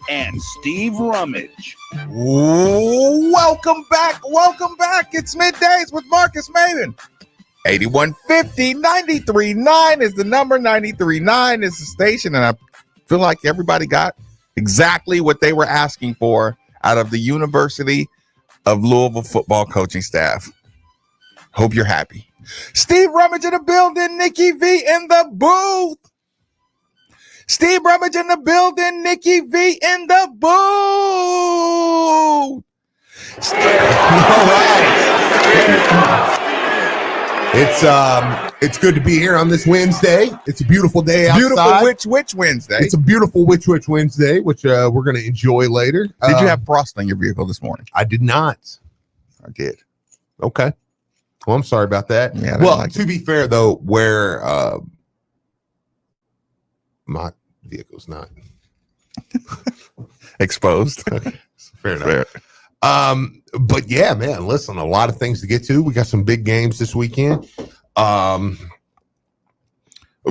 and Steve Rummage. Welcome back. It's Middays with Marcus Maven. 8150-93.9 is the number. 93.9 is the station, and I feel like everybody got exactly what they were asking for out of the University of Louisville football coaching staff. Hope you're happy. Steve Rummage in the building, Nikki V in the booth. Steve Rummage in the building, Nikki V in the booth. All right. It's good to be here on this Wednesday. It's a beautiful day outside. Beautiful which Wednesday? It's a beautiful which Wednesday, which we're going to enjoy later. Did you have frost on your vehicle this morning? I did not. I did. Okay. Well, I'm sorry about that. Yeah. Well, to be fair though, where my vehicle's not exposed. Okay. Fair enough. But yeah, man, listen, a lot of things to get to. We got some big games this weekend.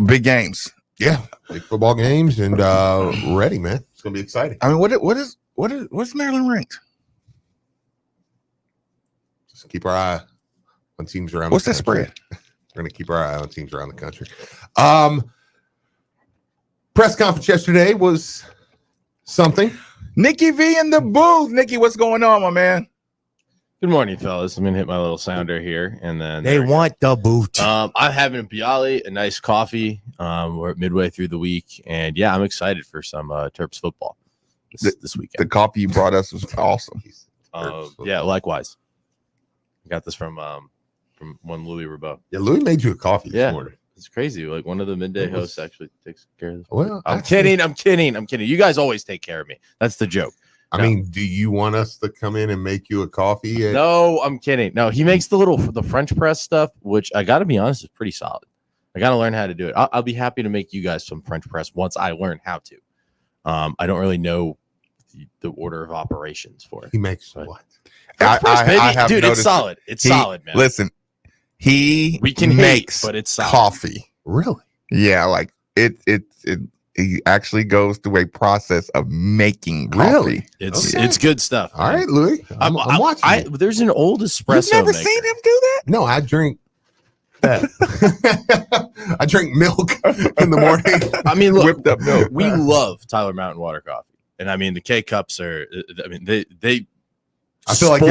Big games. Yeah, big football games, and ready, man. It's gonna be exciting. I mean, what's Maryland ranked? Just keep our eye on teams around. What's that spread? We're gonna keep our eye on teams around the country. Press conference yesterday was something. Nikki V in the booth. Nikki, what's going on, my man? Good morning, fellas. I'm gonna hit my little sounder here, and then they want the boot. I'm having a Bialy, a nice coffee. We're midway through the week, and yeah, I'm excited for some Terps football this weekend. The coffee you brought us was awesome. Yeah, likewise. I got this from one Louis Rabeau. Yeah, Louis made you a coffee this morning. It's crazy. Like one of the midday hosts actually takes care of this. Well, I'm kidding. You guys always take care of me. That's the joke. I mean, do you want us to come in and make you a coffee? No, I'm kidding. No, he makes the French press stuff, which I got to be honest is pretty solid. I got to learn how to do it. I'll be happy to make you guys some French press once I learn how to. I don't really know the order of operations for it. He makes what? French press, baby. Dude, it's solid. It's solid, man. Listen, we can makes but it's solid. coffee. Really? Yeah, like it he actually goes through a process of making coffee. Really? It's good stuff. All right, Louis. I'm watching. There's an old espresso. You've never maker. seen him do that? No, I drink that. I drink milk in the morning. I mean, look, whipped up milk. We love Tyler Mountain Water coffee, and I mean the K cups are. I mean they. I feel like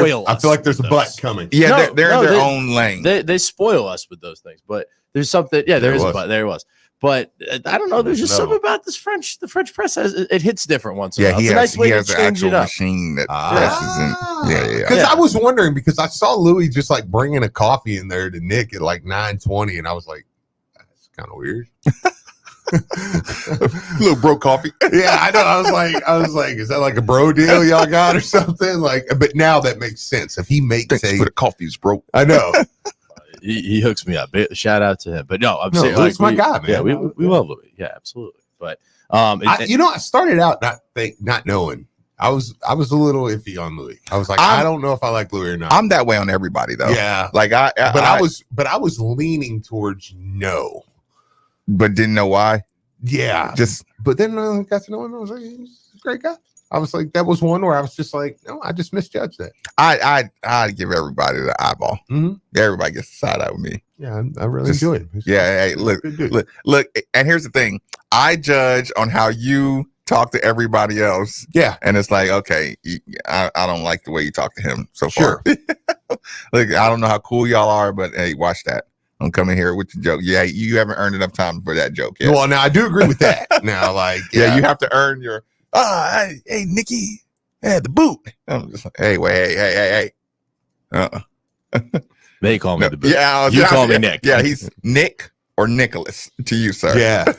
there's a butt coming. Yeah, they're in their own lane. They spoil us with those things, but there's something. Yeah, there is a butt. There was. But I don't know. There's just something about the French press. It hits different once in a while. He it's a nice way to has change an it up. machine that presses in. Yeah. Because I was wondering, because I saw Louis just like bringing a coffee in there to Nick at like 9:20, and I was like, that's kind of weird. Little bro coffee. Yeah, I know. I was like, is that like a bro deal y'all got or something? Like, but now that makes sense. If he makes for the coffee's broke. I know. He hooks me up. Shout out to him. But no, I'm saying Louis my guy, man. Yeah, we love Louis. Yeah, absolutely. But I started out not knowing. I was a little iffy on Louis. I was like, I don't know if I like Louis or not. I'm that way on everybody though. Yeah, like I was leaning towards no, but didn't know why. Yeah, but then I got to know him. I was like, he's a great guy. I was like, that was one where I was just like, no, I just misjudged that. I'd give everybody the eyeball. Mm-hmm. Everybody gets the side eye with me. Yeah, I really enjoy it. Yeah, hey, look, and here's the thing. I judge on how you talk to everybody else. Yeah. And it's like, okay, I don't like the way you talk to him so far. Look, I don't know how cool y'all are, but hey, watch that. Don't come in here with the joke. Yeah, you haven't earned enough time for that joke yet. Well, now I do agree with that. Now, like, yeah, you have to earn your hey, Nikki, the boot. I'm just like, hey. They call me the boot. Yeah, you call me Nick. Yeah, he's Nick or Nicholas to you, sir. Yeah.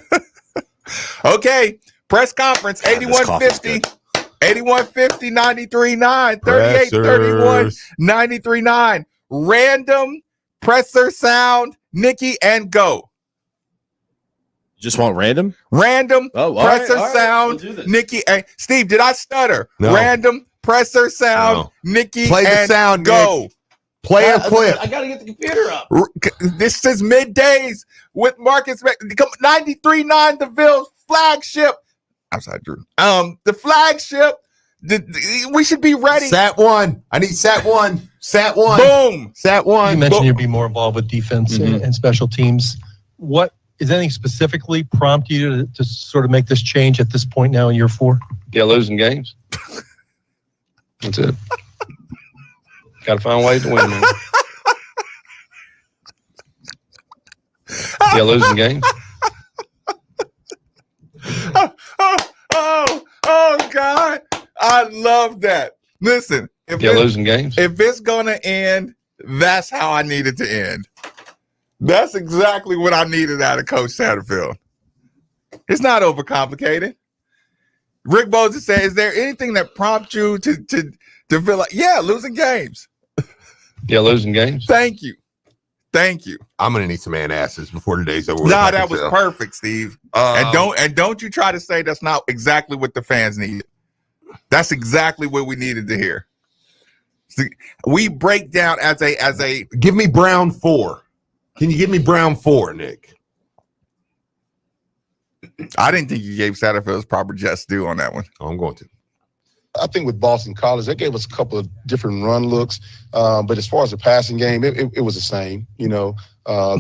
Okay, press conference 8150. 8150 93.9 3831 93.9. Random presser sound, Nikki, and go. Just want random presser sound, we'll Nikki and Steve. Did I stutter? No. Random presser sound, Nikki. Play the sound. Go. Nick. Play a clip. I gotta get the computer up. This is Middays with Marcus. 93.9 DeVille's flagship outside Drew. The flagship. We should be ready. Sat one. I need Sat one. Sat one. Boom. Sat one. You mentioned you'd be more involved with defense and special teams. What is anything specifically prompt you to sort of make this change at this point now in year 4? Yeah, losing games. That's it. Got to find ways to win, man. Yeah, losing games. Oh, God. I love that. Listen, Losing games. If it's going to end, that's how I need it to end. That's exactly what I needed out of Coach Satterfield. It's not overcomplicated. Rick Bosa said, is there anything that prompts you to feel like, yeah, losing games? Yeah, losing games. Thank you. I'm gonna need some asses before the day's over. No, that was perfect, Steve. And don't you try to say that's not exactly what the fans needed. That's exactly what we needed to hear. See, we break down as a. Give me Brown 4. Can you give me Brown 4, Nick? I didn't think you gave Satterfield's proper just due on that one. Oh, I'm going to. I think with Boston College, they gave us a couple of different run looks. But as far as the passing game, it was the same. The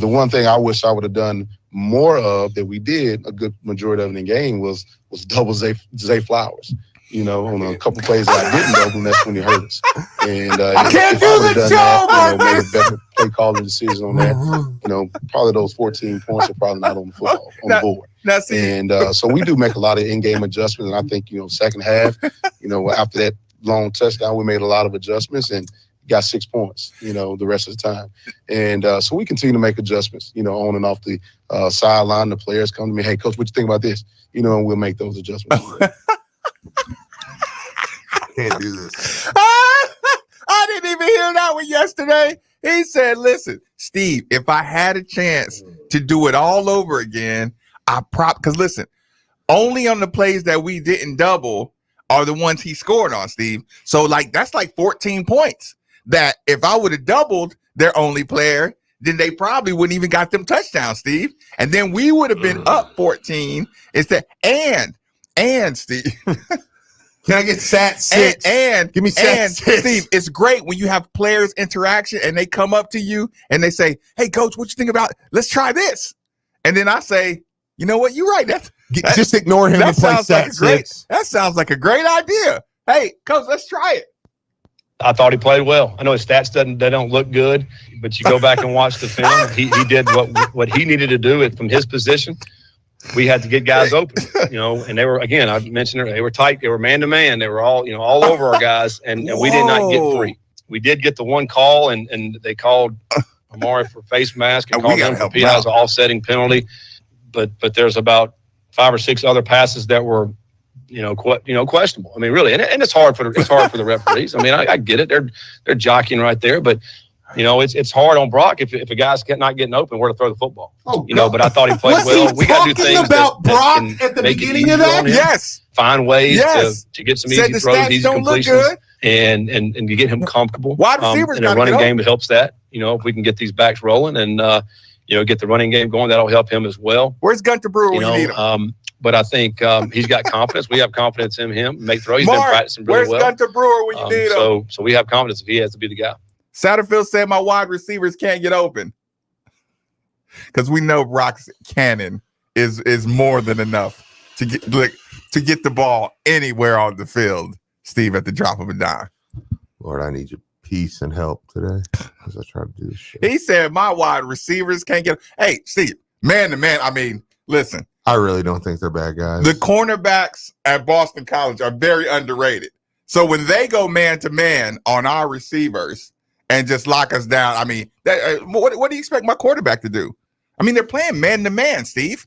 one thing I wish I would have done more of that we did a good majority of the game was double Zay Flowers. On a couple plays that I didn't double, and that's when he hurt us. And I can't if do I the would've done job that, on made this. a better play calling decision on that. Probably those 14 points are probably not on the football on the board. Now, see, And so we do make a lot of in-game adjustments. And I think, second half, after that long touchdown, we made a lot of adjustments and got 6 points, the rest of the time. And so we continue to make adjustments, on and off the sideline. The players come to me, hey, Coach, what you think about this? And we'll make those adjustments. Can't do this. I didn't even hear that one yesterday. He said, listen, Steve, if I had a chance to do it all over again, because listen, only on the plays that we didn't double are the ones he scored on, Steve. So that's like 14 points that if I would have doubled their only player, then they probably wouldn't even got them touchdowns, Steve. And then we would have been up 14 instead. And Steve. Can I get Sat 6? And give me Sat 6. Steve, it's great when you have players interaction and they come up to you and they say, hey, Coach, what you think about, let's try this. And then I say, you know what? You're right. Just ignore him and play Sat 6. That sounds like a great idea. Hey, Coach, let's try it. I thought he played well. I know his stats don't look good, but you go back and watch the film. He did what he needed to do from his position. We had to get guys open, and they were, again, I mentioned it, they were tight. They were man to man. They were all, all over our guys, and we did not get 3. We did get the one call, and they called Amari for face mask and called him for PI as an offsetting penalty. But there's about 5 or 6 other passes that were, questionable. I mean, really, and it's hard for the referees. I mean, I get it. They're jockeying right there, but it's hard on Brock if a guy's not getting open where to throw the football. But I thought he played well. We got to do things about Brock at the beginning of that. Yes, find ways to get some easy throws, easy completions, and to get him comfortable. Wide receivers in a running game helps that. If we can get these backs rolling and get the running game going, that'll help him as well. Where's Gunter Brewer when you need him? But I think he's got confidence. We have confidence in him. Make throws. He's been practicing really well. Where's Gunter Brewer when you need him? So we have confidence if he has to be the guy. Satterfield said my wide receivers can't get open because we know Brock's cannon is more than enough to get the ball anywhere on the field, Steve, at the drop of a dime. Lord, I need your peace and help today as I try to do this shit. He said my wide receivers can't get. Hey, Steve, man to man. I mean, listen. I really don't think they're bad guys. The cornerbacks at Boston College are very underrated. So when they go man to man on our receivers and just lock us down, I mean, what do you expect my quarterback to do? I mean, they're playing man to man, Steve.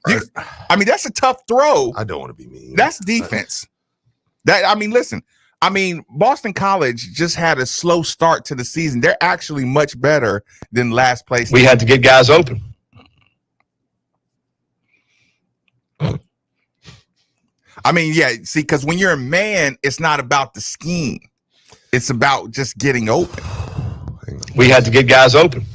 I mean, that's a tough throw. I don't want to be mean. That's defense. Listen. I mean, Boston College just had a slow start to the season. They're actually much better than last place. We had to get guys open. I mean, yeah, see, because when you're a man, it's not about the scheme. It's about just getting open. We had to get guys open.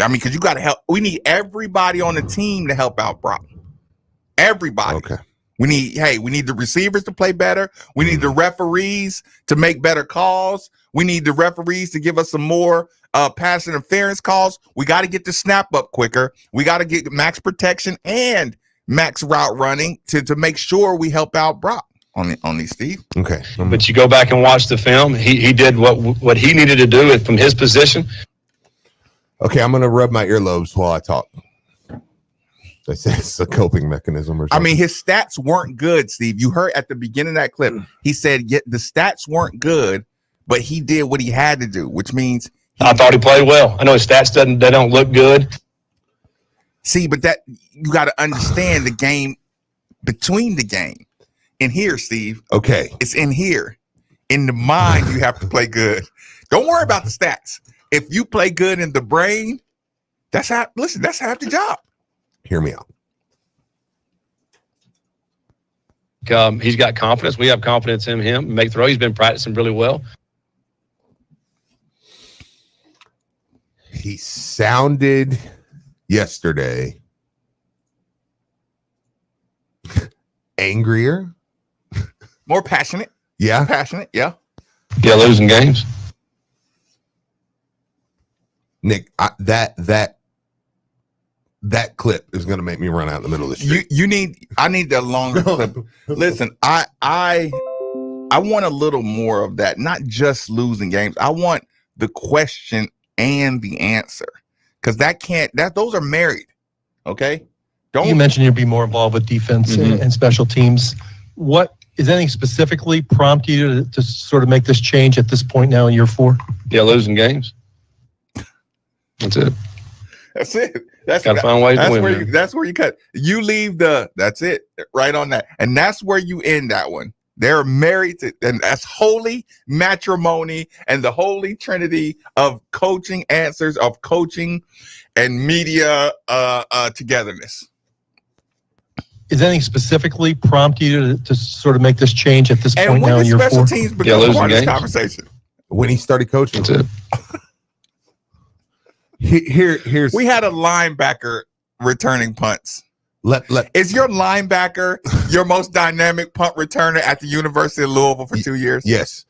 I mean, because you got to help. We need everybody on the team to help out Brock. Everybody. Okay. We need the receivers to play better. We need the referees to make better calls. We need the referees to give us some more pass interference calls. We got to get the snap up quicker. We got to get max protection and max route running to make sure we help out Brock on these, Steve. Okay. But you go back and watch the film. He did what he needed to do from his position. Okay, I'm gonna rub my earlobes while I talk. It's a coping mechanism or something. I mean, his stats weren't good, Steve. You heard at the beginning of that clip, he said the stats weren't good, but he did what he had to do, which means I thought he played well. I know his stats they don't look good. see, but that you got to understand the game between the game. In here, Steve. Okay. It's in here. In the mind, you have to play good. Don't worry about the stats. If you play good in the brain, that's half the job. Hear me out. He's got confidence. We have confidence in him. Make throw. He's been practicing really well. He sounded yesterday angrier. More passionate. Yeah. Passionate. Yeah. Yeah, losing games. Nick, that clip is going to make me run out in the middle of the street. I need the longer clip. Listen, I want a little more of that, not just losing games. I want the question and the answer, because those are married. Okay. You mentioned you'd be more involved with defense and special teams. What is anything specifically prompt you to sort of make this change at this point now in year 4? Yeah, losing games. That's it. That's it. That's Gotta find ways to win. That's where you cut. You leave that's it, right on that, and that's where you end that one. They're married to, and that's holy matrimony and the holy trinity of coaching answers, of coaching and media togetherness. Is anything specifically prompt you to sort of make this change at this And point when now in did year special 4? teams become losing part of this games. conversation? When he started coaching. That's it. Here's We had a linebacker returning punts. let Is your linebacker your most dynamic punt returner at the University of Louisville for 2 years? yes.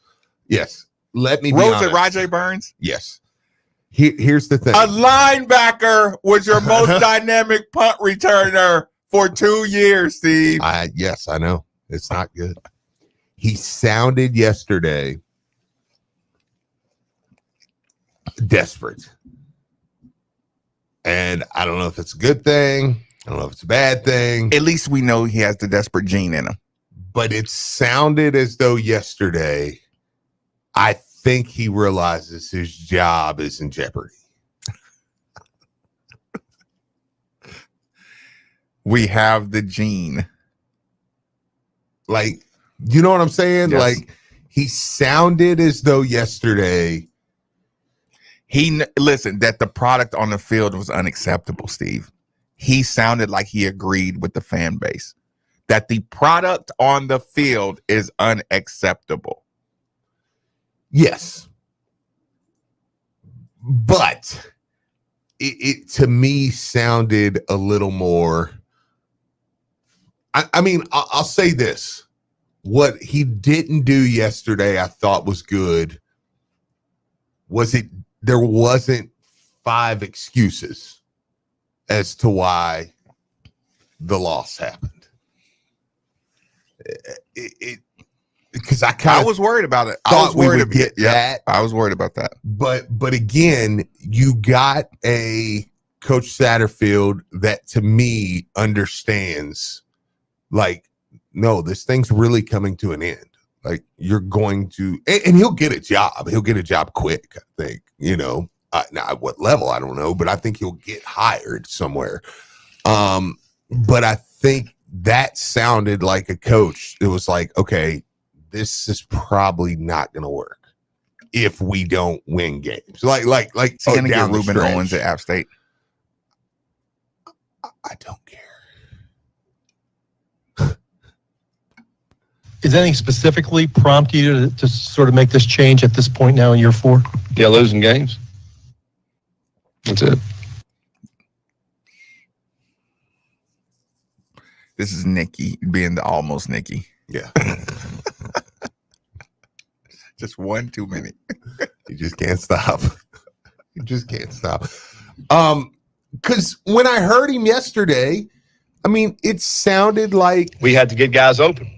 Let me be Rose honest. and Rajay Burns? Yes. Here's the thing. A linebacker was your most dynamic punt returner for 2 years, Steve. Yes, I know. It's not good. He sounded yesterday desperate. And I don't know if it's a good thing. I don't know if it's a bad thing. At least we know he has the desperate gene in him. But it sounded as though yesterday, I think he realizes his job is in jeopardy. We have the gene. Like, you know what I'm saying? Yes. Like, he sounded as though yesterday. Listen, that the product on the field was unacceptable, Steve. He sounded like he agreed with the fan base that the product on the field is unacceptable. Yes. But it to me sounded a little more. I mean, I'll say this. What he didn't do yesterday, I thought was good. There wasn't 5 excuses as to why the loss happened. Because I was worried about it. thought we would get that. I was worried about that. But again, you got a Coach Satterfield that to me understands, like, no, this thing's really coming to an end. Like, you're going to, and he'll get a job. He'll get a job quick, I think, now at what level, I don't know, but I think he'll get hired somewhere. But I think that sounded like a coach. It was like, okay, this is probably not going to work if we don't win games. Like, He's going to get down the Ruben stretch. Owens at App State. I don't care. Is anything specifically prompt you to sort of make this change at this point now in year 4? Yeah, losing games. That's it. This is Nikki being the almost Nikki. Yeah. Just one too many. You just can't stop. You just can't stop. Because when I heard him yesterday, I mean, it sounded like We had to get guys open.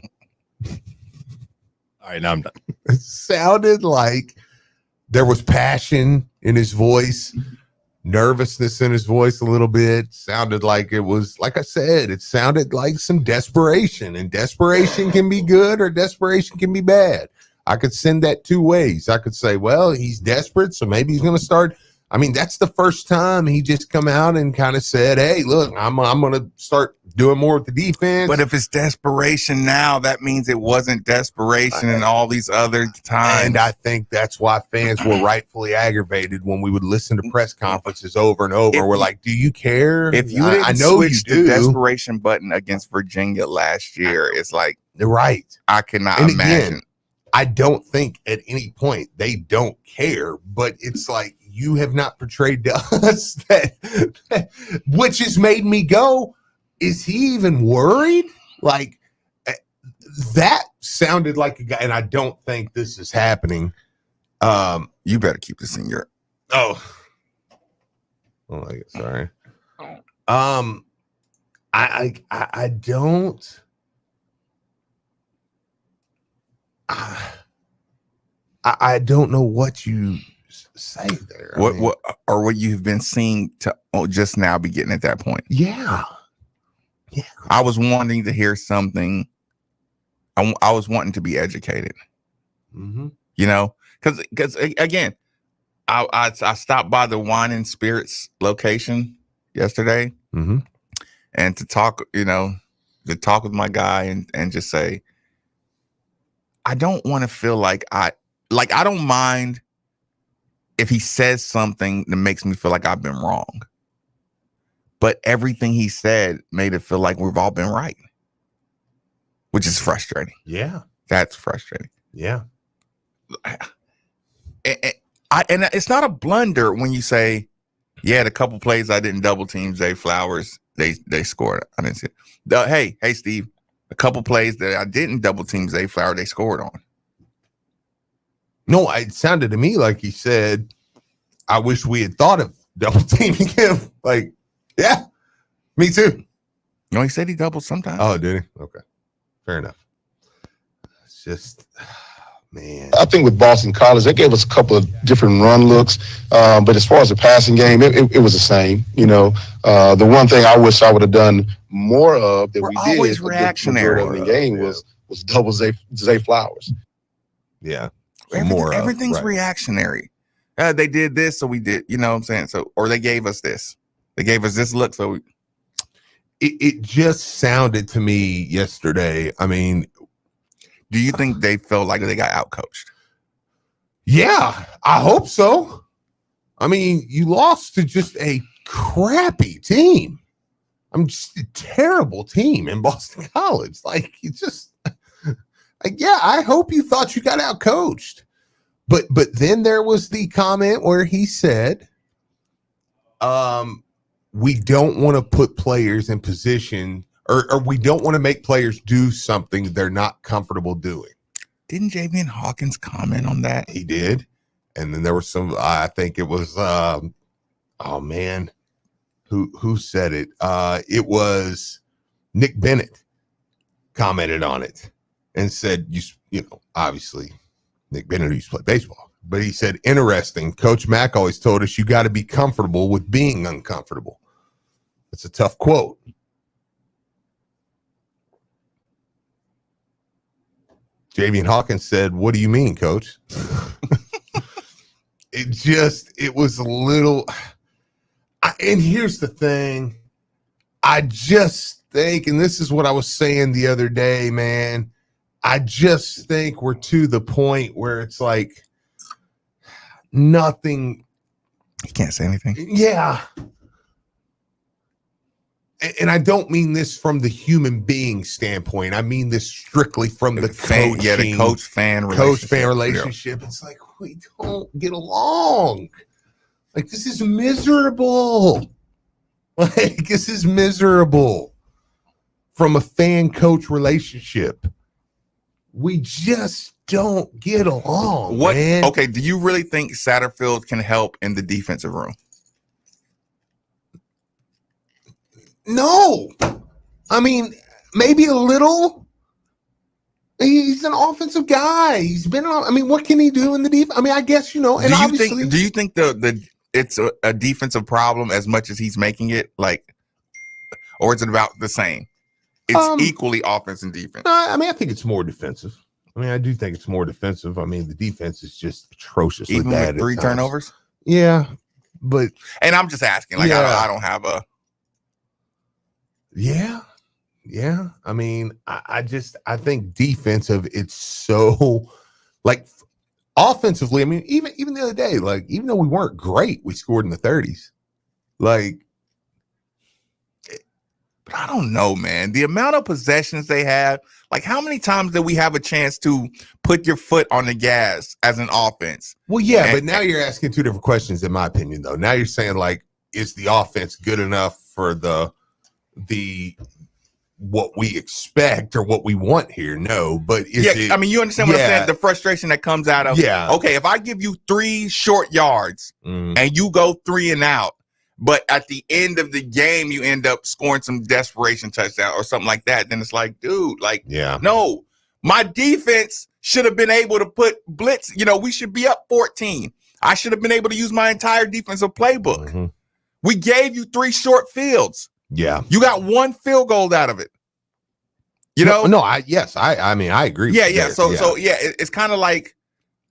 All right, now I'm done. it sounded like there was passion in his voice, nervousness in his voice a little bit. Sounded like it was, like I said, it sounded like some desperation, and desperation can be good or desperation can be bad. I could send that two ways. I could say, well, he's desperate, so maybe he's going to start. I mean, that's the first time he just come out and kind of said, hey, look, I'm going to start doing more with the defense. But if it's desperation now, that means it wasn't desperation in all these other times. And I think that's why fans were rightfully aggravated when we would listen to press conferences over and over. We're like, do you care? If you I didn't know switch you do. the desperation button against Virginia last year, it's like, Right. I cannot And imagine. again, I don't think at any point they don't care, but it's like you have not portrayed to us that, which has made me go, is he even worried? Like that sounded like a guy, and I don't think this is happening. You better keep this in your. Oh, sorry. I don't. I don't know what you say there. I mean, What you've been seeing to just now be getting at that point. Yeah. I was wanting to hear something. I was wanting to be educated. Mm-hmm. You know, because again, I stopped by the Wine and Spirits location yesterday, Mm-hmm. and to talk with my guy and just say, I don't want to feel like I don't mind if he says something that makes me feel like I've been wrong. But everything he said made it feel like we've all been right, which is frustrating. Yeah. That's frustrating. Yeah. And it's not a blunder when you say, yeah, the couple plays I didn't double team Zay Flowers, they scored. I didn't see it. Hey, Steve, a couple plays that I didn't double team Zay Flower, they scored on. No, it sounded to me like he said, I wish we had thought of double teaming him. Like, yeah, me too. No, he said he doubled sometimes. Oh, did he? Okay. Fair enough. It's just, man. I think with Boston College, they gave us a couple of different run looks, but as far as the passing game, it was the same. You know, the one thing I wish I would have done more of that We're we did always reactionary. in the game was double Zay Flowers. Yeah. Everything's right. reactionary. They did this, so we did. You know what I'm saying? So, or they gave us this. They gave us this look, so It just sounded to me yesterday. I mean, do you think they felt like they got outcoached? yeah, I hope so. I mean, you lost to just a crappy team. I'm just a terrible team in Boston College. Like, you just, like, yeah, I hope you thought you got outcoached. But then there was the comment where he said, we don't want to put players in position or we don't want to make players do something they're not comfortable doing. Didn't Javian Hawkins comment on that? He did. And then there was some, I think it was, oh man, who said it? It was Nick Bennett commented on it and said, you know, obviously Nick Bennett used to play baseball, but he said, interesting. Coach Mack always told us you got to be comfortable with being uncomfortable. It's a tough quote. Javian Hawkins said, what do you mean, coach? It was a little, and here's the thing. I just think, and this is what I was saying the other day, man, I just think we're to the point where it's like nothing. He can't say anything. Yeah. And I don't mean this from the human being standpoint. I mean this strictly from the fan, coaching, the coach-fan relationship. It's like, we don't get along. Like, this is miserable. Like, this is miserable from a fan coach relationship. We just don't get along. What? Man. Okay, do you really think Satterfield can help in the defensive room? No. I mean, maybe a little. He's an offensive guy. He's been on. I mean, what can he do in the defense? I mean, I guess, and obviously. Do you think the it's a defensive problem as much as he's making it, like, or is it about the same? It's equally offense and defense. I mean, I think it's more defensive. I mean, I do think it's more defensive. I mean, the defense is just atrociously Even bad. with 3 turnovers? Yeah, but And I'm just asking, like, Yeah. I don't have a. yeah. I mean, I think defensive, it's so like offensively. I mean, even the other day, like, even though we weren't great, we scored in the 30s. Like, But I don't know, man. The amount of possessions they have, like, how many times did we have a chance to put your foot on the gas as an offense? well, yeah, And- but now you're asking two different questions, in my opinion, though. Now you're saying, like, is the offense good enough for the what we expect or what we want here? No, but is it? I mean, you understand what I'm Yeah. saying? The frustration that comes out of, Yeah. okay, if I give you 3 short yards Mm, and you go 3 and out, but at the end of the game, you end up scoring some desperation touchdown or something like that, then it's like, dude, like, yeah. no, my defense should have been able to put blitz. We should be up 14. I should have been able to use my entire defensive playbook. Mhm. We gave you 3 short fields. Yeah. You got 1 field goal out of it. No, I mean, I agree. Yeah, with yeah. that. So it's kind of like,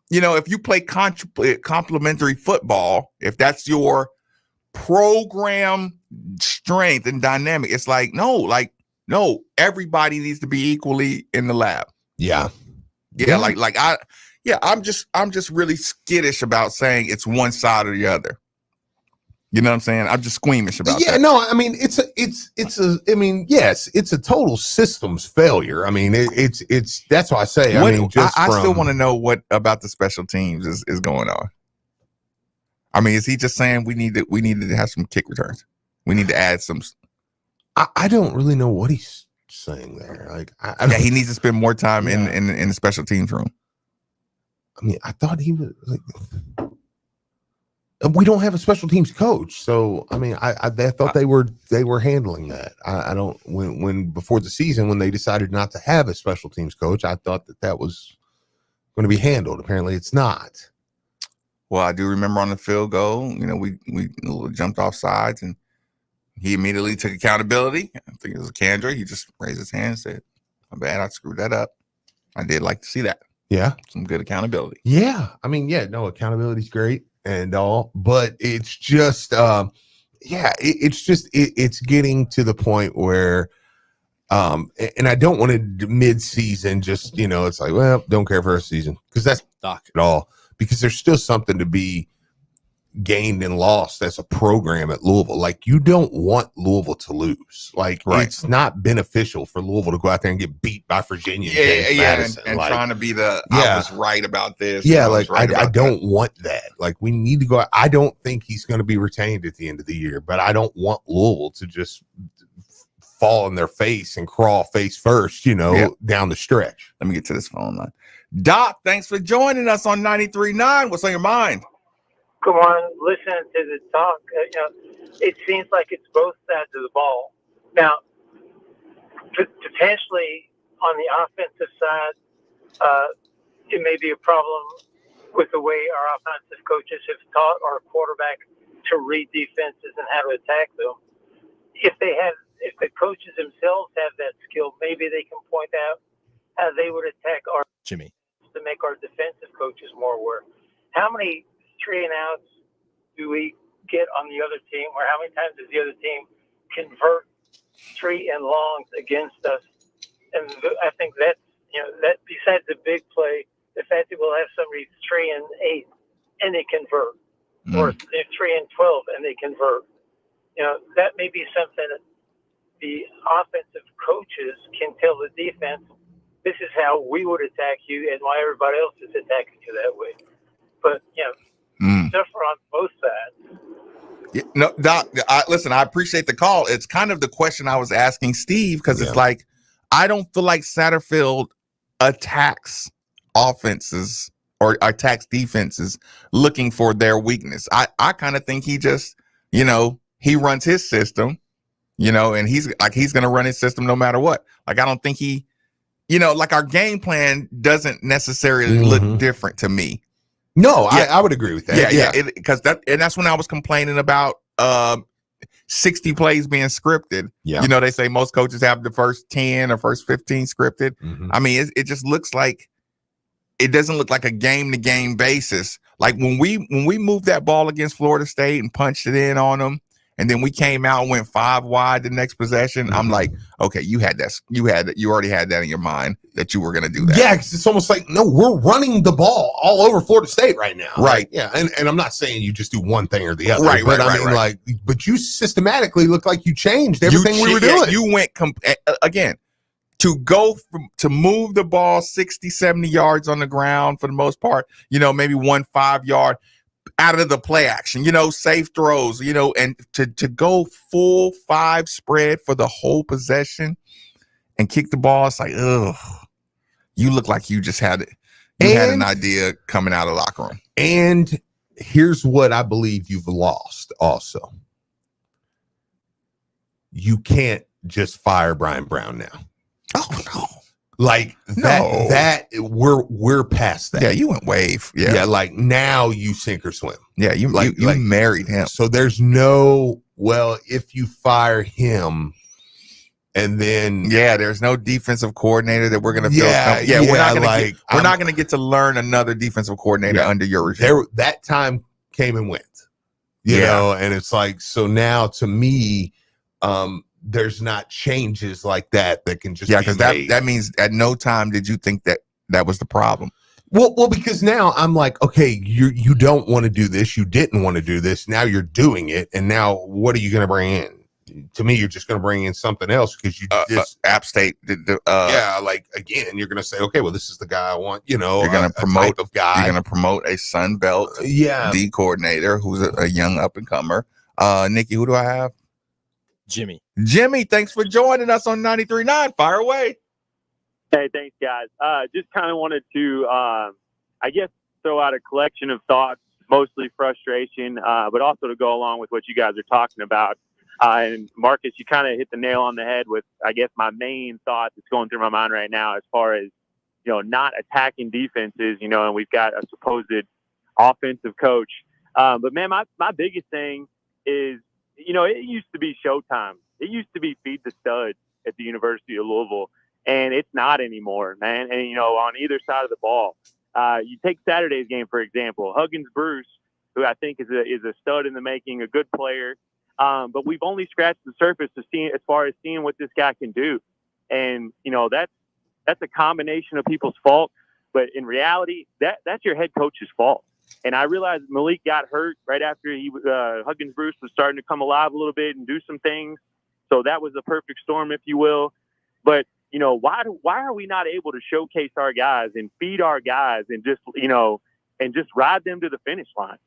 if you play complementary football, if that's your program strength and dynamic, it's like, no, everybody needs to be equally in the lab. yeah. Yeah, I'm just really skittish about saying it's one side or the other. You know what I'm saying? I'm just squeamish about Yeah, that. no, I mean, it's a total systems failure. I mean, it's that's why I say, I still want to know what about the special teams is going on. I mean, is he just saying we need to have some kick returns? We need to add some. I don't really know what he's saying there. Like, Yeah, he needs to spend more time in the special teams room. I mean, I thought he was like, we don't have a special teams coach, so I mean, I thought they were handling that. I don't when before the season when they decided not to have a special teams coach, I thought that was going to be handled. Apparently, it's not. Well, I do remember on the field goal, we jumped off sides and he immediately took accountability. I think it was Kendra. He just raised his hand and said, "My bad, I screwed that up." I did like to see that. Yeah, Some good accountability. yeah. I mean, yeah, no, accountability's great and all, but it's just, it's getting to the point where, and I don't want to mid-season just, it's like, well, don't care for a season because that's not at all. Because there's still something to be gained and lost as a program at Louisville. Like, you don't want Louisville to lose. Like, It's not beneficial for Louisville to go out there and get beat by Virginia. And like, trying to be I was right about this. yeah, I was like right I about don't want that. Like, we need to go. I don't think he's going to be retained at the end of the year, but I don't want Louisville to just fall on their face and crawl face first, down the stretch. Let me get to this phone line. Doc, thanks for joining us on 93.9. What's on your mind? Come on, listen to the talk. It seems like it's both sides of the ball. Now, potentially on the offensive side, it may be a problem with the way our offensive coaches have taught our quarterback to read defenses and how to attack them. If the coaches themselves have that skill, maybe they can point out how they would attack our Jimmy. to make our defensive coaches more aware. How many 3 and outs do we get on the other team, or how many times does the other team convert 3 and longs against us? And I think that's, that besides the big play, the fact that we'll have somebody 3 and 8 and they convert, or they're 3 and 12 and they convert. That may be something that the offensive coaches can tell the defense, this is how we would attack you and why everybody else is attacking you that way. But, suffer on both sides. Yeah, no, Doc, listen, I appreciate the call. It's kind of the question I was asking Steve because it's like, I don't feel like Satterfield attacks offenses or attacks defenses looking for their weakness. I kind of think he just, he runs his system, and he's going to run his system no matter what. Like, I don't think he, like our game plan doesn't necessarily look different to me. No, yeah. I would agree with that. Yeah. Because that's when I was complaining about 60 plays being scripted. Yeah. They say most coaches have the first 10 or first 15 scripted. I mean, it just looks like it doesn't look like a game to game basis. Like when we moved that ball against Florida State and punched it in on them, and then we came out and went 5 wide the next possession. I'm like, okay, you already had that in your mind that you were going to do that. Yeah, because it's almost like, no, we're running the ball all over Florida State right now. Right. Like, yeah, and I'm not saying you just do one thing or the other. Right, but right. But you systematically look like you changed everything we were doing. You went again to move the ball 60, 70 yards on the ground for the most part. Maybe 1 5-yard. Out of the play action, safe throws, and to go full 5 spread for the whole possession and kick the ball. It's like, ugh, you look like you just had it. You had an idea coming out of the locker room. And here's what I believe you've lost also. You can't just fire Brian Brown now. Oh, no. Like that we're past that. Yeah, you went wave. Yeah, like now you sink or swim. Yeah, you married him. So there's no, well, if you fire him and then there's no defensive coordinator that we're gonna feel we're not gonna get to learn another defensive coordinator under your regime. That time came and went. You know, and it's like, so now to me, there's not changes like that can just because that means at no time did you think that was the problem. Well, because now I'm like, okay, you don't want to do this, you didn't want to do this, now you're doing it, and now what are you going to bring in? To me, you're just going to bring in something else because you just App State. Like again, you're going to say, okay, well, this is the guy I want. You're going to promote a guy. You're going to promote a Sun Belt D coordinator who's a young up and comer. Nikki, who do I have? Jimmy, thanks for joining us on 93.9. Fire away. Hey, thanks, guys. Just kind of wanted to, I guess, throw out a collection of thoughts, mostly frustration, but also to go along with what you guys are talking about. And Marcus, you kind of hit the nail on the head with, I guess, my main thought that's going through my mind right now as far as, not attacking defenses, and we've got a supposed offensive coach. But, man, my biggest thing is, it used to be Showtime. It used to be Feed the Stud at the University of Louisville, and it's not anymore, man. And, on either side of the ball, you take Saturday's game, for example, Huggins Bruce, who I think is a stud in the making, a good player. But we've only scratched the surface as far as seeing what this guy can do. And, that's a combination of people's fault. But in reality, that's your head coach's fault. And I realized Malik got hurt right after Huggins Bruce was starting to come alive a little bit and do some things. So that was a perfect storm, if you will. But, why are we not able to showcase our guys and feed our guys and just ride them to the finish line?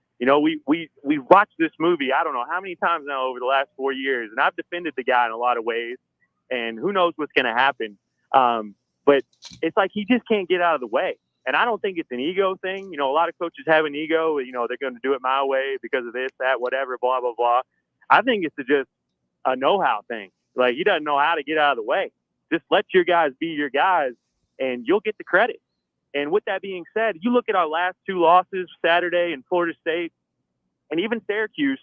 We've watched this movie, I don't know how many times now over the last 4 years, and I've defended the guy in a lot of ways, and who knows what's going to happen. But it's like he just can't get out of the way. And I don't think it's an ego thing. A lot of coaches have an ego. They're going to do it my way because of this, that, whatever, blah, blah, blah. I think it's just a know-how thing. Like, he doesn't know how to get out of the way. Just let your guys be your guys, and you'll get the credit. And with that being said, you look at our last 2 losses, Saturday and Florida State, and even Syracuse,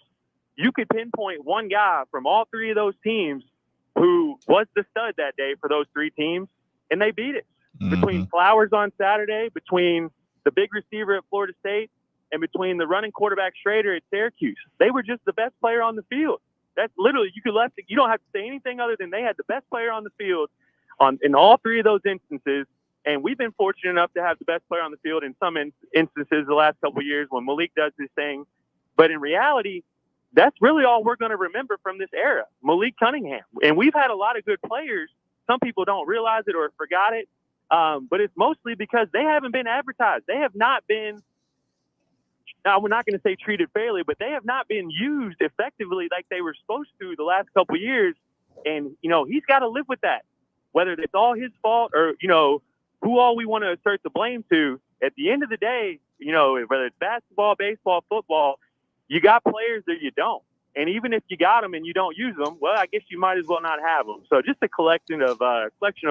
you could pinpoint one guy from all 3 of those teams who was the stud that day for those 3 teams, and they beat it. Between Flowers on Saturday, between the big receiver at Florida State, and between the running quarterback Schrader at Syracuse, they were just the best player on the field. That's literally, you don't have to say anything other than they had the best player on the field in all 3 of those instances. And we've been fortunate enough to have the best player on the field in some instances the last couple of years when Malik does his thing. But in reality, that's really all we're going to remember from this era, Malik Cunningham. And we've had a lot of good players. Some people don't realize it or forgot it. But it's mostly because they haven't been advertised. They have not been now we're not going to say treated fairly, but they have not been used effectively like they were supposed to the last couple of years. And, he's got to live with that, whether it's all his fault or, who all we want to assert the blame to. At the end of the day, whether it's basketball, baseball, football, you got players or you don't. And even if you got them and you don't use them, well, I guess you might as well not have them. So just a collection of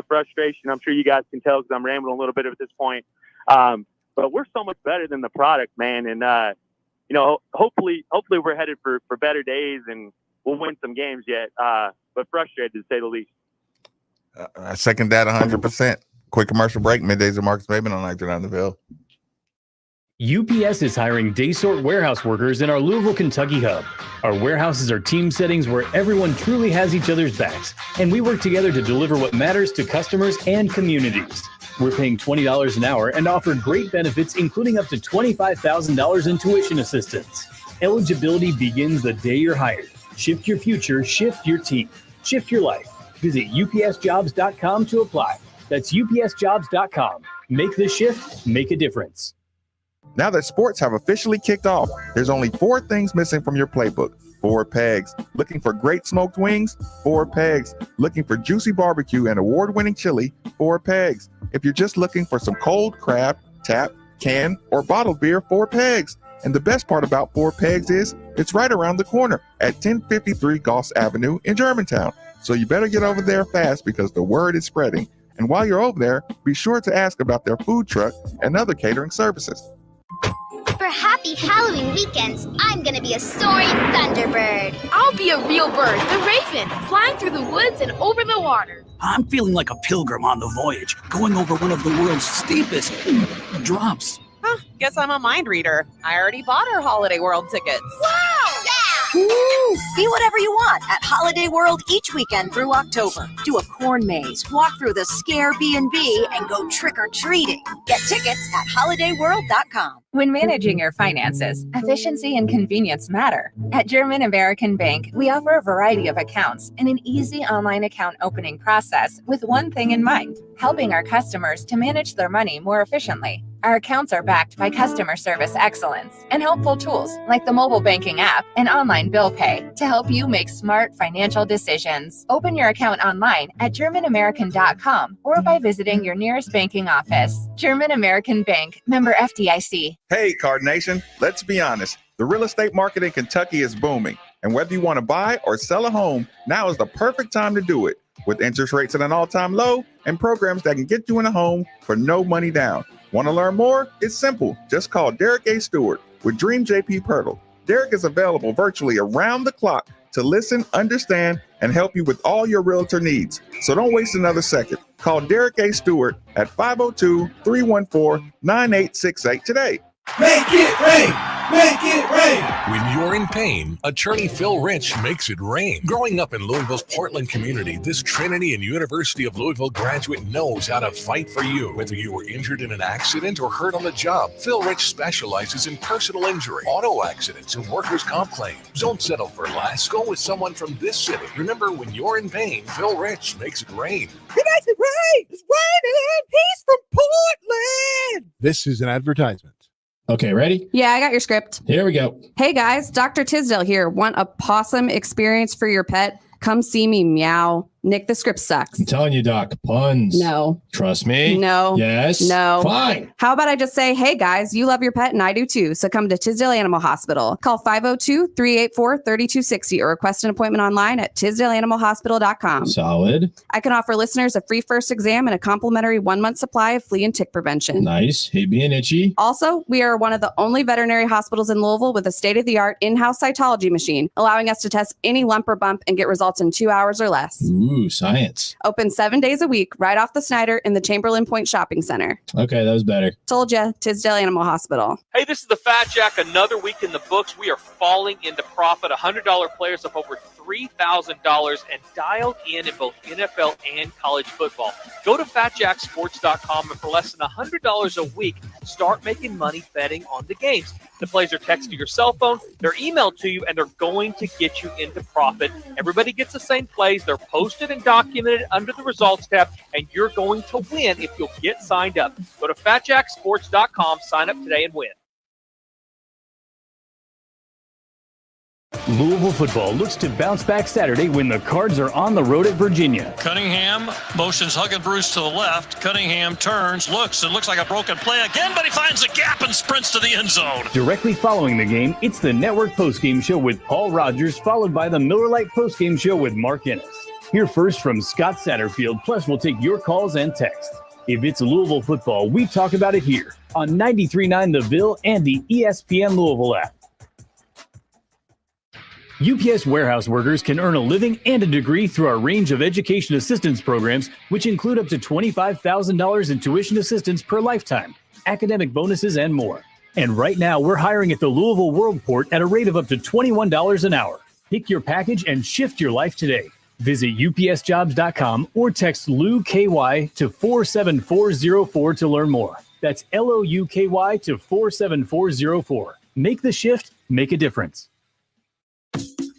frustration. I'm sure you guys can tell because I'm rambling a little bit at this point. But we're so much better than the product, man. And, hopefully we're headed for better days and we'll win some games yet. But frustrated to say the least. I second that 100%. Quick commercial break. Middays with Marcus Bateman on 99 The Ville. UPS is hiring day sort warehouse workers in our Louisville, Kentucky hub. Our warehouses are team settings where everyone truly has each other's backs, and we work together to deliver what matters to customers and communities. We're paying $20 an hour and offer great benefits, including up to $25,000 in tuition assistance. Eligibility begins the day you're hired. Shift your future, shift your team, shift your life. Visit upsjobs.com to apply. That's upsjobs.com. Make the shift, make a difference. Now that sports have officially kicked off, there's only 4 things missing from your playbook. 4 pegs. Looking for great smoked wings? 4 pegs. Looking for juicy barbecue and award-winning chili? 4 pegs. If you're just looking for some cold crab, tap, can, or bottled beer, 4 pegs. And the best part about 4 pegs is it's right around the corner at 1053 Goss Avenue in Germantown. So you better get over there fast because the word is spreading. And while you're over there, be sure to ask about their food truck and other catering services. For happy Halloween weekends, I'm gonna be a soaring thunderbird. I'll be a real bird, the raven, flying through the woods and over the water. I'm feeling like a pilgrim on the voyage, going over one of the world's steepest drops. Huh, guess I'm a mind reader. I already bought our Holiday World tickets. Wow! Yeah! Woo! Be whatever you want at Holiday World each weekend through October. Do a corn maze, walk through the Scare B&B, and go trick-or-treating. Get tickets at holidayworld.com. When managing your finances, efficiency and convenience matter. At German American Bank, we offer a variety of accounts and an easy online account opening process with one thing in mind, helping our customers to manage their money more efficiently. Our accounts are backed by customer service excellence and helpful tools like the mobile banking app and online bill pay to help you make smart financial decisions. Open your account online at GermanAmerican.com or by visiting your nearest banking office. German American Bank, member FDIC. Hey, Card Nation, let's be honest. The real estate market in Kentucky is booming. And whether you want to buy or sell a home, now is the perfect time to do it. With interest rates at an all-time low and programs that can get you in a home for no money down. Want to learn more? It's simple. Just call Derek A. Stewart with Dream JP Pirtle. Derek is available virtually around the clock to listen, understand, and help you with all your realtor needs. So don't waste another second. Call Derek A. Stewart at 502-314-9868 today. Make it rain! Make it rain! When you're in pain, attorney Phil Rich makes it rain. Growing up in Louisville's Portland community, this Trinity and University of Louisville graduate knows how to fight for you. Whether you were injured in an accident or hurt on the job, Phil Rich specializes in personal injury, auto accidents, and workers' comp claims. Don't settle for less. Go with someone from this city. Remember, when you're in pain, Phil Rich makes it rain. He makes it rain! It's raining! He's from Portland! This is an advertisement. Okay, ready? Yeah, I got your script. Here we go. Hey guys, Dr. Tisdale here. Want a possum experience for your pet? Come see me, meow. Nick, the script sucks. I'm telling you, Doc, puns. No. Trust me. No. Yes. No. Fine. How about I just say, hey guys, you love your pet and I do too. So come to Tisdale Animal Hospital. Call 502-384-3260 or request an appointment online at TisdaleAnimalHospital.com. Solid. I can offer listeners a free first exam and a complimentary 1-month supply of flea and tick prevention. Nice. Hate being itchy. Also, we are one of the only veterinary hospitals in Louisville with a state-of-the-art in-house cytology machine, allowing us to test any lump or bump and get results in 2 hours or less. Ooh, science. Open 7 days a week, right off the Snyder in the Chamberlain Point Shopping Center. Okay, that was better. Told ya, Tisdale Animal Hospital. Hey, this is the Fat Jack. Another week in the books. We are falling into profit. $100 players up over $3,000 and dialed in both NFL and college football. Go to FatJackSports.com and for less than $100 a week, start making money betting on the games. The plays are texted to your cell phone, they're emailed to you, and they're going to get you into profit. Everybody gets the same plays. They're posted and documented under the results tab, and you're going to win if you'll get signed up. Go to FatJackSports.com, sign up today, and win. Louisville football looks to bounce back Saturday when the Cards are on the road at Virginia. Cunningham motions Huggenbruce to the left. Cunningham turns, looks like a broken play again, but he finds a gap and sprints to the end zone. Directly following the game, it's the Network Postgame Show with Paul Rogers, followed by the Miller Lite Postgame Show with Mark Ennis. Hear first from Scott Satterfield, plus we'll take your calls and texts. If it's Louisville football, we talk about it here on 93.9 The Ville and the ESPN Louisville app. UPS warehouse workers can earn a living and a degree through our range of education assistance programs, which include up to $25,000 in tuition assistance per lifetime, academic bonuses, and more. And right now, we're hiring at the Louisville Worldport at a rate of up to $21 an hour. Pick your package and shift your life today. Visit upsjobs.com or text LOUKY to 47404 to learn more. That's LOUKY to 47404. Make the shift, make a difference.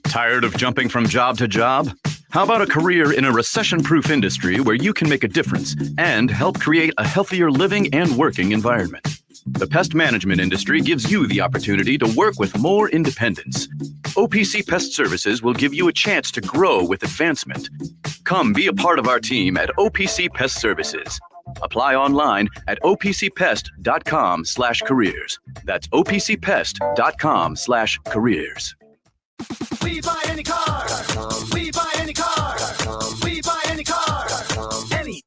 Tired of jumping from job to job? How about a career in a recession-proof industry where you can make a difference and help create a healthier living and working environment? The pest management industry gives you the opportunity to work with more independence. OPC Pest Services will give you a chance to grow with advancement. Come be a part of our team at OPC Pest Services. Apply online at opcpest.com/careers. That's opcpest.com/careers. We buy any car. We buy any car. We buy any car. Any.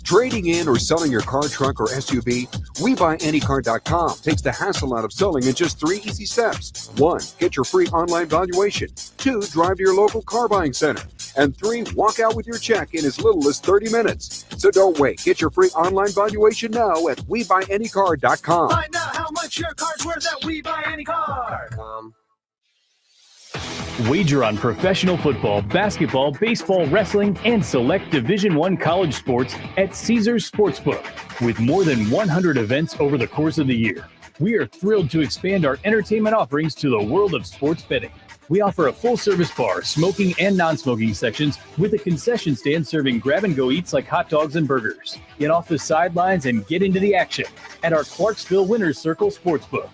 Trading in or selling your car, truck, or SUV? WeBuyAnyCar.com takes the hassle out of selling in just 3 easy steps. 1. Get your free online valuation. 2. Drive to your local car buying center. And 3. Walk out with your check in as little as 30 minutes. So don't wait. Get your free online valuation now at WeBuyAnyCar.com. Find out how much your car's worth at WeBuyAnyCar.com. Wager on professional football, basketball, baseball, wrestling, and select Division I college sports at Caesars Sportsbook. With more than 100 events over the course of the year, we are thrilled to expand our entertainment offerings to the world of sports betting. We offer a full-service bar, smoking and non-smoking sections, with a concession stand serving grab-and-go eats like hot dogs and burgers. Get off the sidelines and get into the action at our Clarksville Winners Circle Sportsbook.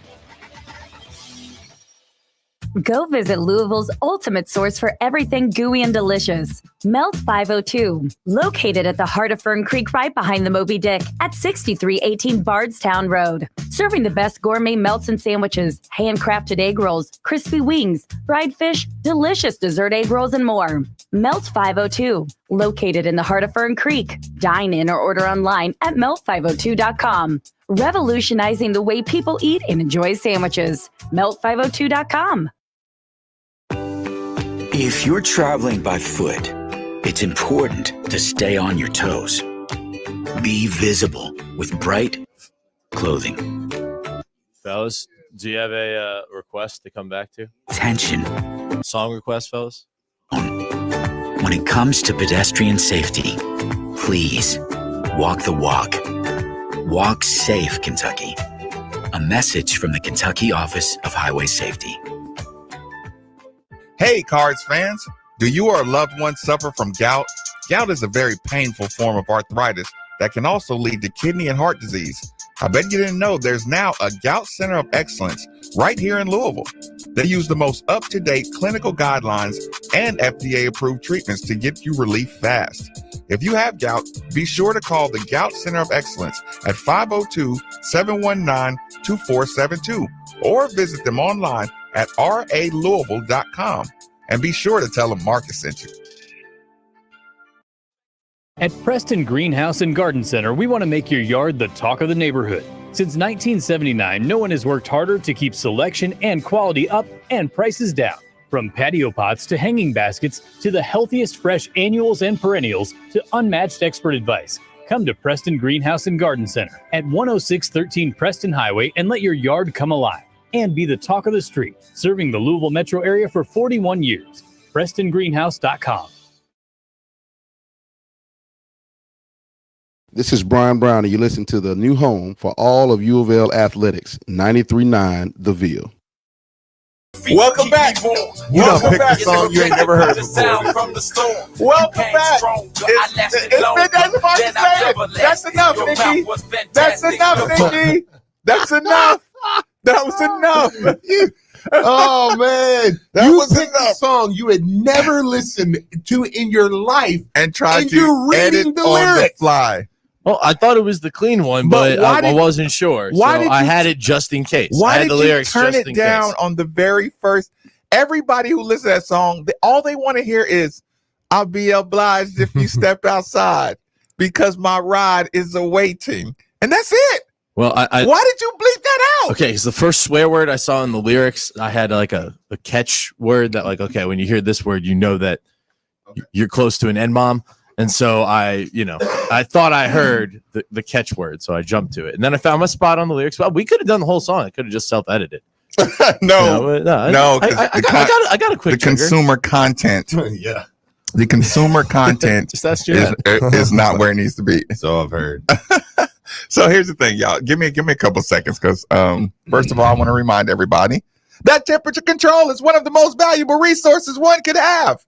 Go visit Louisville's ultimate source for everything gooey and delicious. Melt 502, located at the heart of Fern Creek right behind the Moby Dick at 6318 Bardstown Road. Serving the best gourmet melts and sandwiches, handcrafted egg rolls, crispy wings, fried fish, delicious dessert egg rolls, and more. Melt 502, located in the heart of Fern Creek. Dine in or order online at melt502.com. Revolutionizing the way people eat and enjoy sandwiches. Melt502.com. If you're traveling by foot, it's important to stay on your toes. Be visible with bright clothing. Fellas, do you have a request to come back to? Attention. Song request, fellas? When it comes to pedestrian safety, please walk the walk. Walk safe, Kentucky. A message from the Kentucky Office of Highway Safety. Hey, Cards fans, do you or a loved one suffer from gout? Gout is a very painful form of arthritis that can also lead to kidney and heart disease. I bet you didn't know there's now a Gout Center of Excellence right here in Louisville. They use the most up-to-date clinical guidelines and FDA-approved treatments to get you relief fast. If you have gout, be sure to call the Gout Center of Excellence at 502-719-2472 or visit them online at ralouisville.com, and be sure to tell them Marcus sent you. At Preston Greenhouse and Garden Center, we want to make your yard the talk of the neighborhood. Since 1979, no one has worked harder to keep selection and quality up and prices down. From patio pots to hanging baskets to the healthiest fresh annuals and perennials to unmatched expert advice. Come to Preston Greenhouse and Garden Center at 10613 Preston Highway and let your yard come alive and be the talk of the street, serving the Louisville metro area for 41 years. PrestonGreenhouse.com. This is Brian Brown, and you listen to the new home for all of U of L athletics, 93.9 The Ville. Welcome back. You done picked a song you ain't never heard before. Welcome back. It's been That's enough, Nikki. That's enough, Nikki. That's enough. That was enough. Oh man, That you was picked a song you had never listened to in your life, and tried and to you're reading edit the on the lyrics. fly. Well, I thought it was the clean one, But but why I did- wasn't sure. why So did I you- had it just in case. I Why had did the you lyrics turn just it in down case. on the very first? Everybody who listens to that song, all they want to hear is, "I'll be obliged if you step outside because my ride is awaiting," and that's it. Well, I Why did you bleep that out? okay, because the first swear word I saw in the lyrics, I had like a catch word that like, okay, when you hear this word, you know that you're close to an N-bomb. And so I thought I heard the catch word, so I jumped to it. And then I found my spot on the lyrics. Well, we could have done the whole song. I could have just self-edited. No, 'cause I got a quick the trigger. consumer content. Yeah. The consumer content Just ask Jen. is not where it needs to be. So I've heard. So here's the thing, y'all. Give me a couple seconds, because first of all, I want to remind everybody that temperature control is one of the most valuable resources one could have.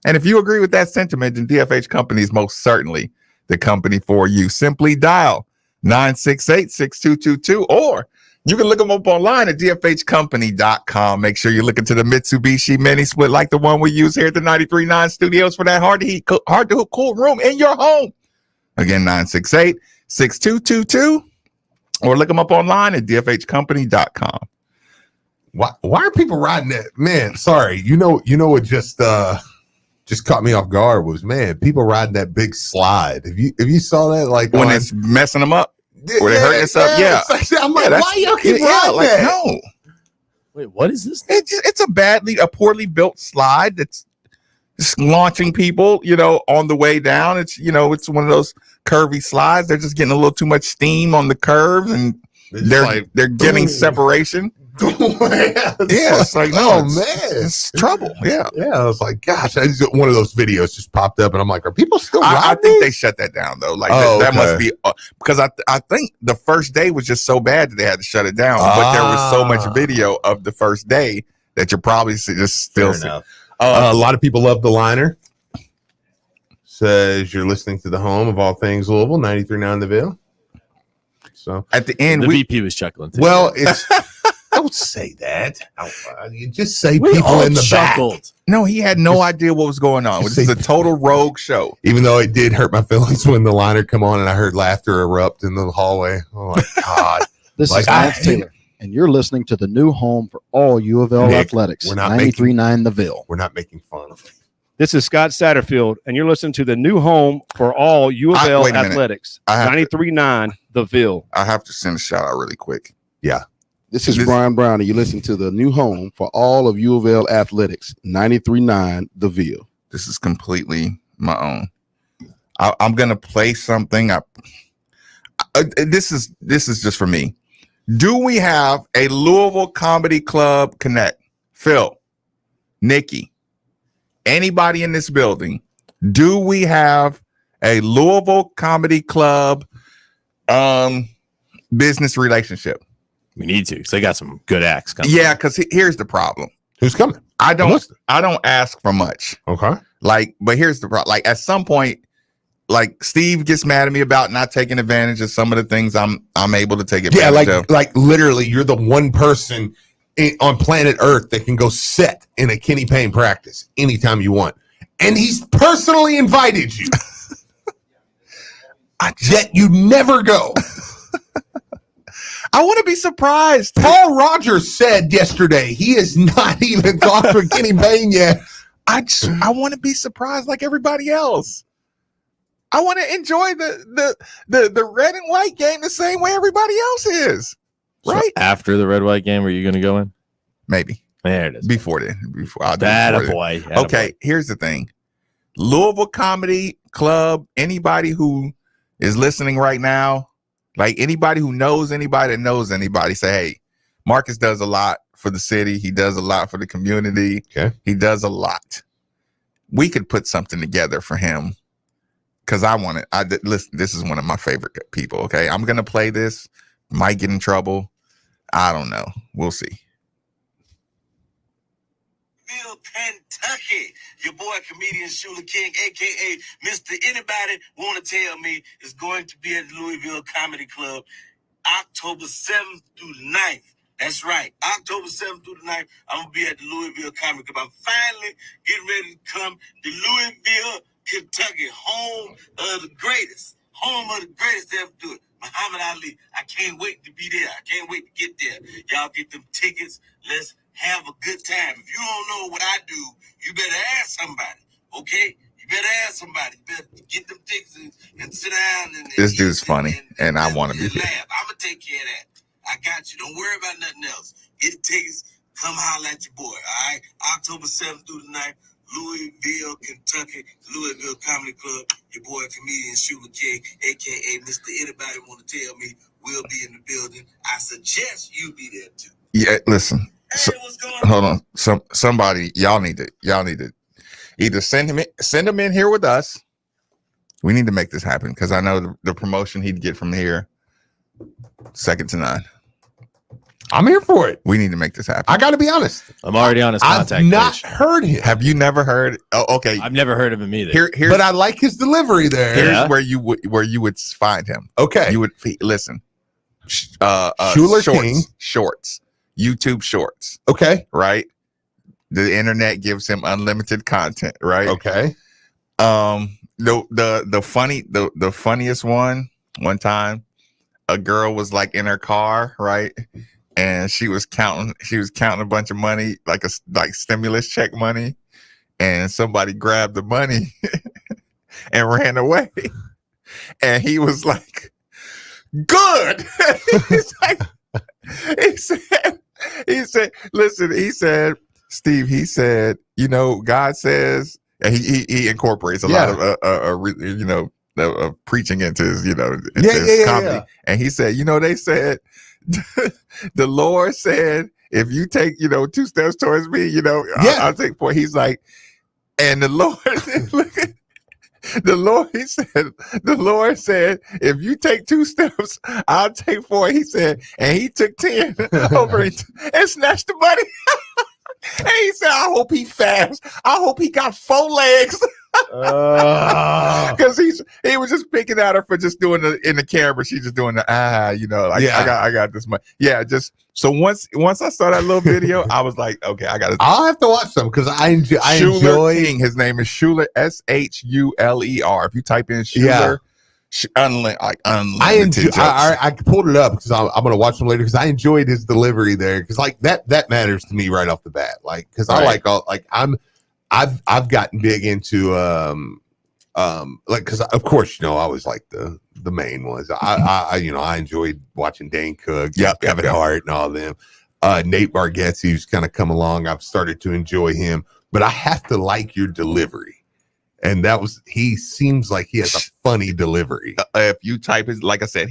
And if you agree with that sentiment, then DFH Company is most certainly the company for you. Simply dial 968-6222, or you can look them up online at dfhcompany.com. Make sure you look into the Mitsubishi Mini Split like the one we use here at the 93.9 Studios for that hard to cool room in your home. Again, 968-6222, or look them up online at dfhcompany.com. Why are people riding that? Man, sorry. You know what just caught me off guard was, man, people riding that big slide. If you saw that, like When it's messing them up, where they hurt themselves, yeah. I'm like, Yeah, why y'all keep yeah, riding like, that? no. Wait, what is this? It's a poorly built slide that's just launching people, on the way down. It's one of those curvy slides. They're just getting a little too much steam on the curves, and they're getting separation. Yeah, it's like, no, it's trouble. Yeah. I was like, gosh, one of those videos just popped up, and I'm like, are people still riding? I think they shut that down though. Like that must be because I think the first day was just so bad that they had to shut it down. But there was so much video of the first day that you're probably just still seeing. A lot of people love the liner. Says you're listening to the home of all things Louisville, 93.9 The Ville. So at the end, the VP was chuckling too. Well, it's don't say that. You just say We people all in the chuckled. back. No, he had no idea what was going on. This is a total rogue show. Even though it did hurt my feelings when the liner come on and I heard laughter erupt in the hallway. Oh my God. This Like, is Lance Taylor, and you're listening to the new home for all U of L Nick, athletics, we're not 93.9 The Ville. We're not making fun of it. This is Scott Satterfield, and you're listening to the new home for all U of L wait a minute. athletics, I have to- 93.9 The Ville. I have to send a shout out really quick. Yeah. This is Brian Brown, and you listen to the new home for all of U of L athletics, 93.9 The Ville. This is completely my own. I'm gonna play something. This is just for me. Do we have a Louisville Comedy Club Connect? Phil, Nikki, anybody in this building? Do we have a Louisville Comedy Club business relationship? We need to, because they got some good acts coming. Yeah, because here's the problem. Who's coming? I don't ask for much. Okay. But here's the problem. Like at some point, like Steve gets mad at me about not taking advantage of some of the things I'm able to take advantage of. Like literally, you're the one person on planet Earth that can go sit in a Kenny Payne practice anytime you want, and he's personally invited you. Yet you never go. I want to be surprised. Paul Rogers said yesterday he has not even gone for Kenny Payne yet. I want to be surprised like everybody else. I want to enjoy the red and white game the same way everybody else is. Right? So after the red white game, are you going to go in? Maybe. There it is. Before then. I'll do That it a before boy. then. Okay, here's the thing. Louisville Comedy Club, anybody who is listening right now, like anybody who knows anybody that knows anybody, say, hey, Marcus does a lot for the city. He does a lot for the community. Okay. He does a lot. We could put something together for him because I want it. Listen, this is one of my favorite people. Okay. I'm going to play this. Might get in trouble. I don't know. We'll see. Kentucky. Your boy, comedian Shula King, a.k.a. Mr. Anybody Want to Tell Me, is going to be at the Louisville Comedy Club October 7th through 9th. That's right. October 7th through the 9th, I'm going to be at the Louisville Comedy Club. I'm finally getting ready to come to Louisville, Kentucky, home of the greatest. Home of the greatest to ever do it. Muhammad Ali. I can't wait to be there. I can't wait to get there. Y'all get them tickets. Let's have a good time. If you don't know what I do, you better ask somebody, okay? You better ask somebody. You better get them tickets and sit down. This dude's funny, and I want to be here. I'm going to take care of that. I got you. Don't worry about nothing else. Get the tickets. Come holler at your boy, all right? October 7th through the 9th, Louisville, Kentucky, Louisville Comedy Club. Your boy, comedian Shula King, a.k.a. Mr. Anybody Want to Tell Me, will be in the building. I suggest you be there, too. Yeah, listen. Hold on. Somebody, y'all need to either send him in here with us. We need to make this happen because I know the promotion he'd get from here, second to none. I'm here for it. We need to make this happen. I got to be honest. I'm already on his contact I've not page. heard him. Have you never heard? Oh, okay. I've never heard of him either. Here's, but I like his delivery there. Here's where you would find him. Okay. You would listen. Shuler King. Shorts. YouTube Shorts. Okay. Right. The internet gives him unlimited content. Right. Okay. The funniest one time, a girl was like in her car, right? And she was counting a bunch of money, like stimulus check money, and somebody grabbed the money and ran away. And he was like, good. he said, Steve, he said, God says, and he incorporates a lot of preaching into his, his comedy. Yeah. And he said, they said, the Lord said, if you take, 2 steps towards me, I'll take 4. He's like, and the Lord, the Lord said, if you take 2 steps, I'll take 4. He said, and he took 10 over and snatched the money. And he said, I hope he fast. I hope he got 4 legs. Because he was just picking at her for just doing in the camera. She's just doing I got this money. Yeah, just so once I saw that little video, I was like, okay, I'll have to watch them because I enjoy Shuler King. His name is Shuler, Shuler. If you type in Shuler, unlimited. I pulled it up because I'm going to watch them later because I enjoyed his delivery there because like that matters to me right off the bat. Like because I I've gotten big into because of course I was like the main ones. I enjoyed watching Dane Cook, Kevin Hart, and all of them. Nate Bargatze, who's kind of come along. I've started to enjoy him, but I have to like your delivery. And he seems like he has a funny delivery. If you type his, like I said,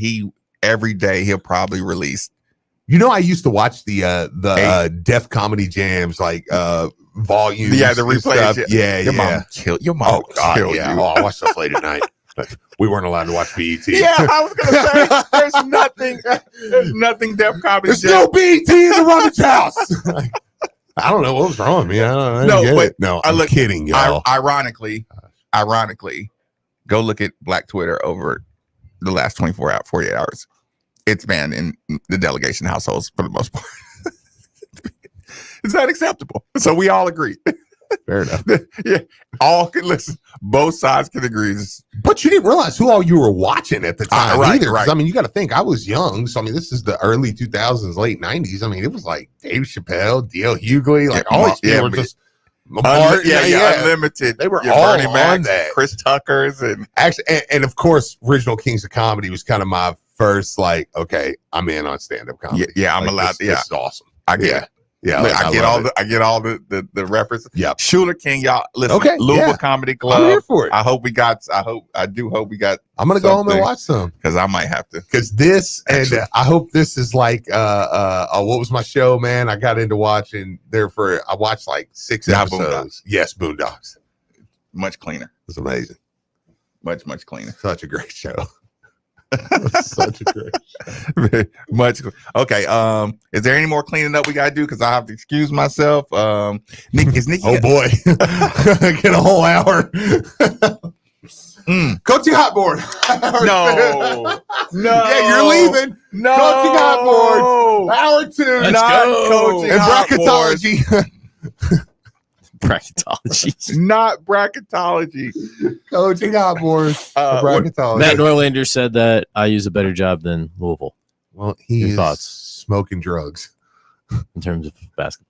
every day he'll probably release. I used to watch the Def Comedy Jams, like volumes. Yeah, the replay. Stuff. Yeah, your mom killed you. Oh, I watched stuff late at night. We weren't allowed to watch BET. Yeah, I was gonna say there's nothing Def Comedy. There's no BET in the Rummage House. I don't know what was wrong with me. I'm kidding, y'all. Ironically, go look at Black Twitter over the last 48 hours. It's banned in the delegation households for the most part. It's not acceptable. So we all agree. Fair enough. Yeah, all can listen. Both sides can agree. But you didn't realize who all you were watching at the time either. Right. I mean, you got to think I was young. So I mean, this is the early 2000s, late 90s. I mean, it was like Dave Chappelle, D.L. Hughley, like all these people were just unlimited. They were all Bernie Mac, that. Chris Tucker's and actually, and of course, Original Kings of Comedy was kind of my first okay, I'm in on stand-up comedy. Yeah, I'm allowed. This is awesome. I get it. Yeah, I get all the references. Yeah, Shuler King, y'all. Listen, okay, Louisville Comedy Club. I'm here for it. I do hope we got. I'm gonna go home and watch some because I might have to. Because this and I hope this is like what was my show, man? I got into watching I watched like 6 episodes. Yes, Boondocks. Much cleaner. It's amazing. Much cleaner. Such a great show. Such a great show. Much okay. Is there any more cleaning up we gotta do? Because I have to excuse myself. Is Nikki? Oh boy, get a whole hour. Coaching hot board. No. Yeah, you're leaving. No. Coaching hot board. go. Hour 2. Not go. coaching And hot boards. bracketology. Bracketology. Not bracketology. Coaching hot boards. Bracketology. Matt Norlander said that I use a better job than Louisville Well, Your he's thoughts? smoking drugs. in terms of basketball.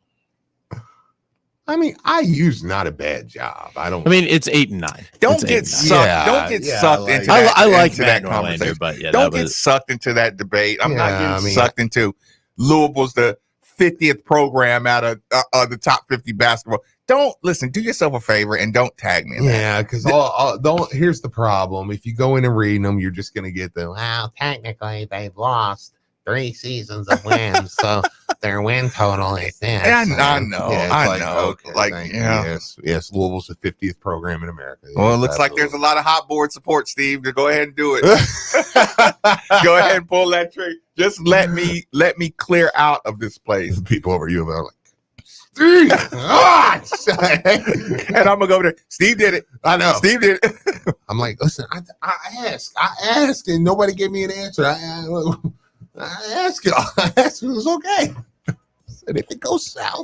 I mean, IU's not a bad job. I mean, it's 8 and 9. Don't It's 8 get and 9. sucked. Don't get sucked into I, that. I like into Matt that Norlander, conversation. but yeah, Don't that get was sucked into that debate. I'm not Yeah, getting I mean- sucked into Louisville's the 50th program out of the top 50 basketball. Don't listen. Do yourself a favor and don't tag me. In that. yeah, because don't. Here's the problem: if you go in and read them, you're just going to get the well. Technically, they've lost 3 seasons of wins, so their win total is this. I know. Yeah, it's I know. Okay, Like, thank you. yeah. Yes. Louisville's the 50th program in America. Well, it Yes, looks like there's a lot of hot board support, Steve. To go ahead and do it. absolutely. Go ahead and pull that trigger. Just let me clear out of this place. People over you are like, Steve. Ah, And I'm gonna go there. Steve did it. I know. Steve did it. I'm like, listen, I asked, and nobody gave me an answer. I asked you. I asked if it was okay. And if it goes south,